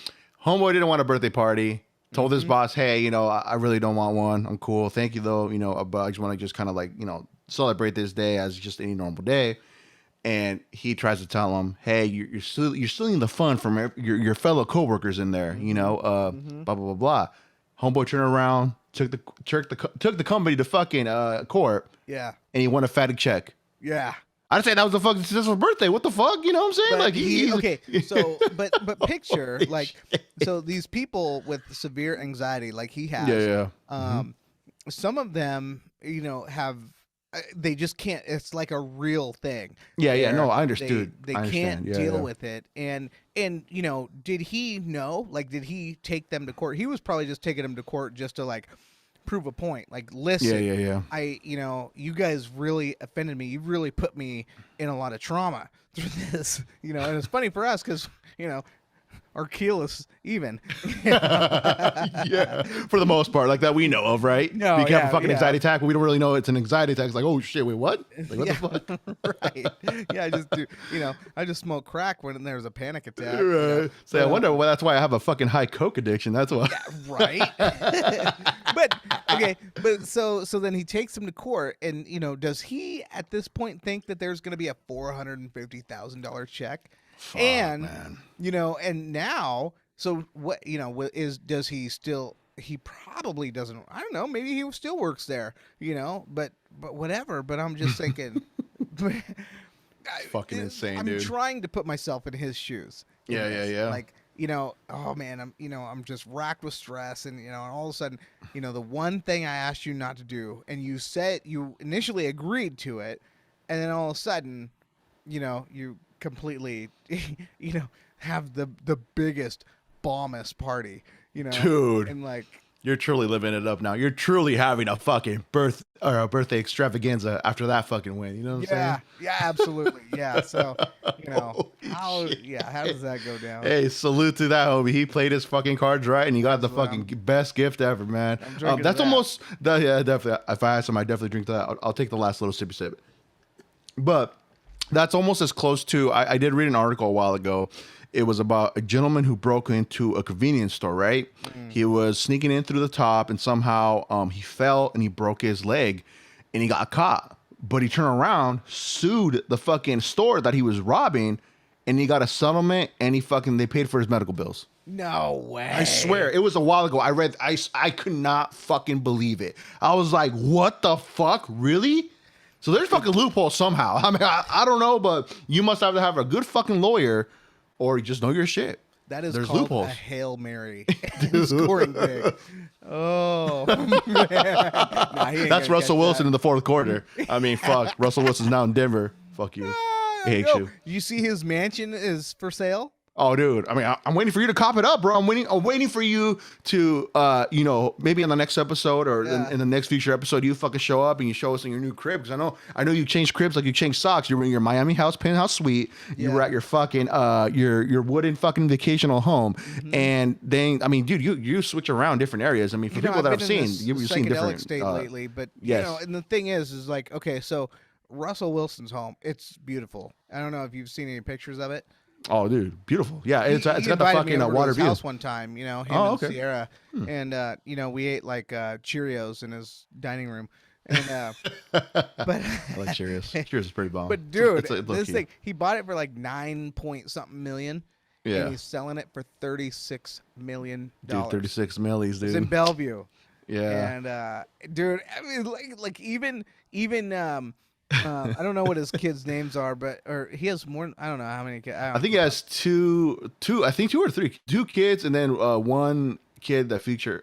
Homeboy didn't want a birthday party. Told his boss, hey, you know, I really don't want one. I'm cool. Thank you, though. You know, but I just want to just kind of like, you know, celebrate this day as just any normal day. And he tries to tell him, hey, you're stealing the fun from your fellow coworkers in there, you know, blah, blah, blah, blah. Homeboy turned around, took the company to fucking court. Yeah. And he won a fatty check. Yeah. I'd say that was a fucking successful birthday. What the fuck? You know what I'm saying? But like he's okay. So, but picture like, so these people with severe anxiety, like he has, some of them, you know, have, they just can't. It's like a real thing. Yeah. No, I understood. They can't deal with it. And you know, did he know? Like, did he take them to court? He was probably just taking them to court just to like prove a point. Like, listen, you know, you guys really offended me. You really put me in a lot of trauma through this. You know, and it's funny for us because, you know, our keel is even. Yeah, for the most part, like that we know of, right? No, you can have a fucking anxiety attack, but we don't really know it's an anxiety attack. It's like, oh shit, wait, what? Like, what the fuck? Right. Yeah, I just do. You know, I just smoke crack when there's a panic attack. Right. You know? So I wonder why that's why I have a fucking high coke addiction. That's why. Yeah, right. But okay, but so then he takes him to court, and you know, does he at this point think that there's going to be a $450,000 check? Fuck, and man. you know, and now, so what, you know, does he still he probably doesn't. I don't know. Maybe he still works there. But whatever. But I'm just thinking. It's fucking insane, I'm dude. trying to put myself in his shoes. Yeah. Like, oh man, I'm just racked with stress, and and all of a sudden, the one thing I asked you not to do, and you said you initially agreed to it, and then all of a sudden, you completely, have the biggest bombest party, Dude. and like. You're truly living it up now. You're truly having a fucking birthday extravaganza after that fucking win. You know what I'm saying? Yeah, absolutely. Yeah. So, how shit. how does that go down? Hey, salute to that homie. He played his fucking cards right, and he got the fucking best gift ever, man. That's almost yeah, definitely. If I had some, I definitely drink that. I'll take the last little sippy sip. But that's almost as close to. I did read an article a while ago. It was about a gentleman who broke into a convenience store, right? He was sneaking in through the top, and somehow he fell and he broke his leg, and he got caught. But he turned around, sued the fucking store that he was robbing, and he got a settlement, and they paid for his medical bills. No way. I swear, it was a while ago. I could not fucking believe it. I was like, what the fuck? Really? So there's fucking loopholes somehow. I mean, I don't know, but you must have to have a good fucking lawyer, or you just know your shit. That is There's called loopholes. a Hail Mary. Scoring big. Oh, man. That's Russell Wilson in the fourth quarter. I mean, fuck. Russell Wilson's now in Denver. Fuck you. I hate you. You see his mansion is for sale? Oh, dude. I mean, I'm waiting for you to cop it up, bro. I'm waiting for you to, maybe on the next episode or in the next future episode, you fucking show up and you show us in your new crib. Because I know you changed cribs like you changed socks. You were in your Miami house, penthouse suite. You were at your fucking, your wooden fucking vacational home. Mm-hmm. And then, I mean, dude, you switch around different areas. I mean, for people that I've seen, you've seen different state lately. But, yes. And the thing is like, okay, so Russell Wilson's home, it's beautiful. I don't know if you've seen any pictures of it. Oh, dude, beautiful. Yeah, it's got the fucking water view. House one time, him and Sierra, and we ate like Cheerios in his dining room, and but I like Cheerios. Cheerios is pretty bomb. But dude, this thing, he bought it for like 9 point something million. Yeah, and he's selling it for $36 million. Dude, 36 millies, dude. It's in Bellevue. Yeah, and dude, I mean, like even. I don't know what his kids' names are, or he has more. I don't know how many kids. I think he has two. I think 2 or 3, 2 kids, and then one kid that Future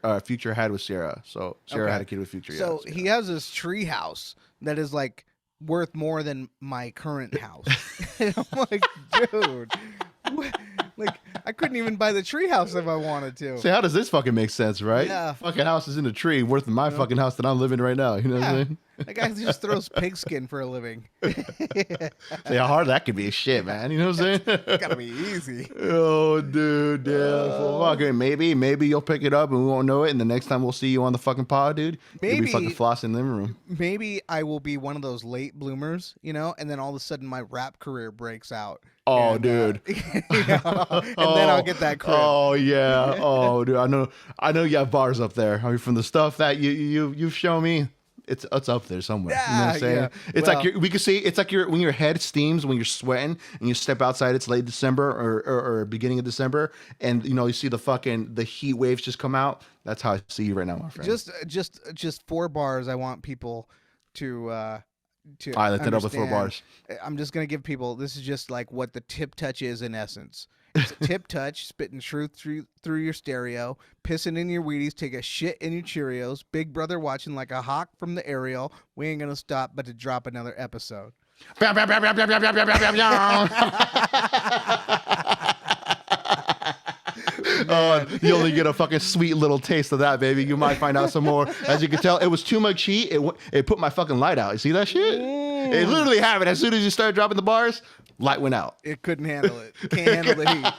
had with Sierra. So Sierra had a kid with Future. So he has this tree house that is like worth more than my current house. And I'm like, dude, what? Like I couldn't even buy the tree house if I wanted to. See, how does this fucking make sense, right? Yeah. Fucking house is in a tree worth my fucking house that I'm living right now. You know what I mean? That guy just throws pigskin for a living. See how hard that could be. Shit, man. You know what I'm saying? It's gotta be easy. Oh, dude, fucking maybe you'll pick it up and we won't know it. And the next time we'll see you on the fucking pod, dude, you'll be fucking flossing in the living room. Maybe I will be one of those late bloomers, and then all of a sudden my rap career breaks out. Oh, and, dude. And then I'll get that crib. Oh yeah. Oh, dude. I know you have bars up there. I mean, from the stuff that you've shown me. It's up there somewhere. Yeah, you know what I'm saying? yeah. It's like we could see. It's like when your head steams when you're sweating and you step outside. It's late December or beginning of December, and you see the heat waves just come out. That's how I see you right now, my friend. Just 4 bars. I want people to. All right, let's end up with 4 bars. I'm just gonna give people. This is just like what the tip touch is in essence. It's a tip touch, spitting truth through your stereo, pissing in your Wheaties, take a shit in your Cheerios, Big Brother watching like a hawk from the aerial. We ain't gonna stop but to drop another episode. You only get a fucking sweet little taste of that, baby. You might find out some more. As you can tell, it was too much heat. It put my fucking light out. You see that shit? It literally happened. As soon as you started dropping the bars, light went out. It couldn't handle it. Can't handle the heat.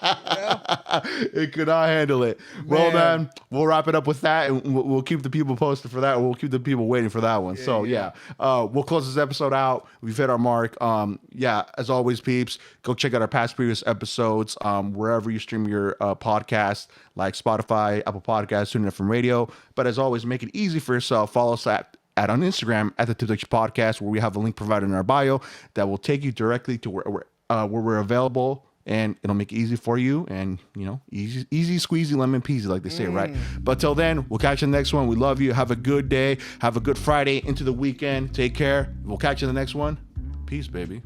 It could not handle it. Well, man, we'll wrap it up with that, and we'll keep the people posted for that. We'll keep the people waiting for that one. We'll close this episode out. We've hit our mark. As always, peeps, go check out our previous episodes wherever you stream your podcast, like Spotify, Apple Podcasts, TuneIn Radio. But as always, make it easy for yourself. Follow us on Instagram at the Tip Touch Podcast, where we have a link provided in our bio that will take you directly to where we're available and it'll make it easy for you. And, you know, easy squeezy lemon peasy, like they say, right? But till then, we'll catch you in the next one. We love you. Have a good day. Have a good Friday into the weekend. Take care. We'll catch you in the next one. Peace, baby.